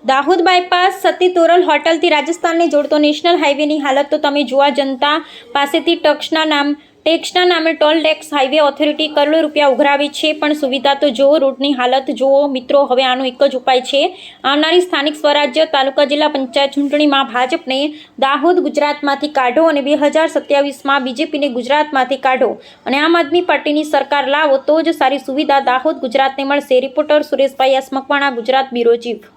Dahod bypass સતી તોરલ હોટલથી રાજસ્થાનને જોડતો national હાઈવેની હાલત તો તમે જોવા જનતા પાસેથી ટેક્સના નામે ટોલ ટેક્સ હાઈવે ઓથોરિટી કરોડો રૂપિયા ઉઘરાવે છે, પણ સુવિધા તો જુઓ, રૂટની હાલત જુઓ. મિત્રો, હવે આનો એક જ ઉપાય છે. આવનારી સ્થાનિક સ્વરાજ્ય તાલુકા જિલ્લા પંચાયત ચૂંટણીમાં ભાજપને દાહોદ ગુજરાતમાંથી કાઢો અને 2027માં બીજેપીને ગુજરાતમાંથી કાઢો અને આમ આદમી પાર્ટીની સરકાર લાવો તો જ સારી સુવિધા દાહોદ ગુજરાતને મળશે. Reporter Sureshbhai S Makwana, Gujarat bureau chief.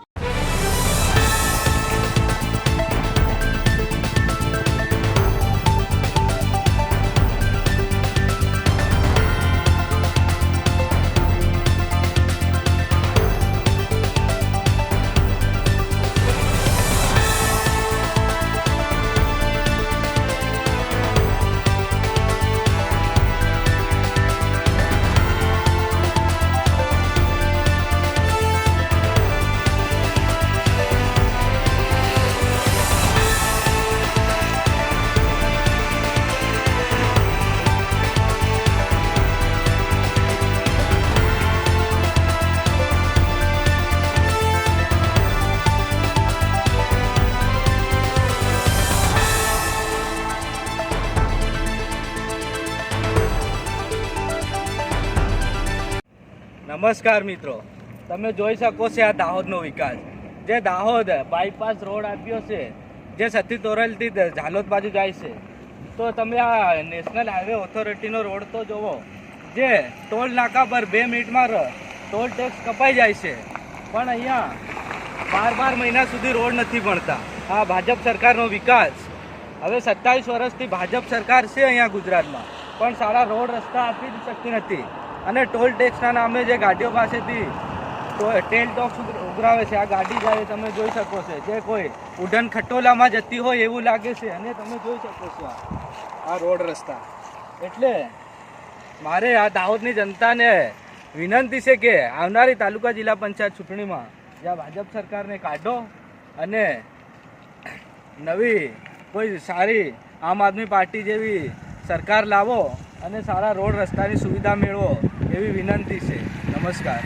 નમસ્કાર મિત્રો, તમે જોઈ શકો છો આ દાહોદનો વિકાસ. જે દાહોદ બાયપાસ રોડ આપ્યો છે, જે સતી તોરલથી ઝાલોદ બાજુ જાય છે, તો તમે આ નેશનલ હાઈવે ઓથોરિટીનો રોડ તો જુઓ. જે ટોલ નાકા પર 2 મિનિટમાં ટોલ ટેક્સ કપાઈ જાય છે, પણ અહીંયા 12 મહિના સુધી રોડ નથી બનતા. આ ભાજપ સરકારનો વિકાસ. હવે 27 વર્ષથી ભાજપ સરકાર છે અહીંયા ગુજરાતમાં, પણ સારા રોડ રસ્તા આપી શકતી નથી. અને ટોલ ટેક્સના નામે જે ગાડીઓ પાસેથી ટેલ ટેક્સ ઉઘરાવે છે, આ ગાડી જાય તમે જોઈ શકો છો, જે કોઈ ઉડન ખટોલામાં જતી હોય એવું લાગે છે. અને તમે જોઈ શકો છો આ રોડ રસ્તા. એટલે મારે આ દાહોદની જનતાને વિનંતી છે કે આવનારી તાલુકા જિલ્લા પંચાયત ચૂંટણીમાં જ્યાં ભાજપ સરકારને કાઢો અને નવી કોઈ સારી આમ આદમી પાર્ટી જેવી સરકાર લાવો અને સારા રોડ રસ્તાની સુવિધા મેળવો એવી વિનંતી છે. નમસ્કાર.